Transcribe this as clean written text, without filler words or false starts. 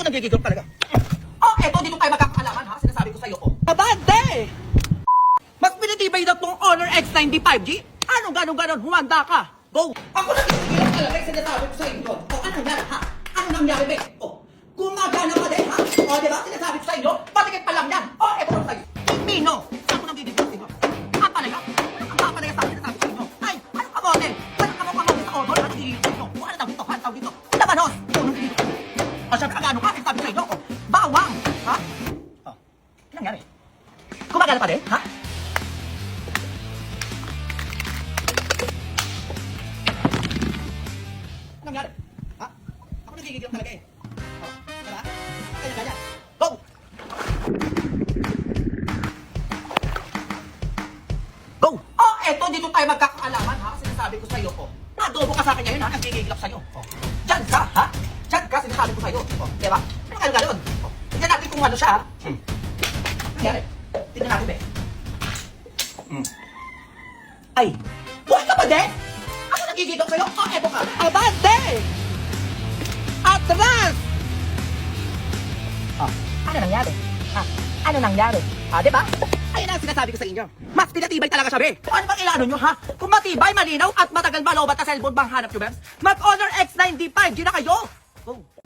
nagigigil talaga. Oh, eto, dito tayo magkakaalaman ha. Sinasabi ko sa'yo, oh. Abante! Mas pinitibay na tong Honor X95G? Anong ganon, humanda ka? Go! Ako nagigigil talaga yung sinasabi ko sa inyo. Oh, anong nangyari ha? Anong nangyari, be? Oh, gumagana pa din ha? Oh, diba? Sinasabi ko sa inyo, patikit pa lang yan. Oh, eto lang sa'yo. Pino! Saan ko nagigigil sa inyo? Ang palaya? Ang papalaya sa akin sinasabi ko sa inyo? Ay, anong kamote? Anong kamote sa Honor? Anong nagigigil sa inyo? Oh, ano tawag dito? Ano tawag dito? Labanos! Oh, nagigigil. O, sabi ka gano'n ka? Sinasabi ko sa inyo, oh. Bawang! Ha? Oh, ano nangyari? Gumagana pa din, ha? Ano nangyari? Ha? Ako nagigigil talaga eh. Oh, diba? Kanya-kanya. Go! Go! Oh, eto, dito tayo magkakaalaman, ha? Sinasabi ko sa'yo, oh. Nadobo ka sa akin ngayon, ha? Nagigigil ako sa'yo. Oh. Diyan ka, ha? Diyan ka, sinasabi ko sa'yo. Oh, diba? Ano gano'n? Oh. Tignan natin kung ano siya, ha? Ano nangyari? Tignan natin, be. Ay! Buhay ka pa, de? Ako nagigigil sa'yo? Oh, eto ka. Abante! Atras! Oh, ano nangyari? Ha? Ano nangyari? Ha, diba? Ayun ang sinasabi ko sa inyo. Mas pinatibay talaga siya, be. Kung ano bang ilano nyo, ha? Kung matibay, malinaw, at matagal malobat na cellphone bang hanap nyo, be? Mag-Honor X95G na kayo! Go!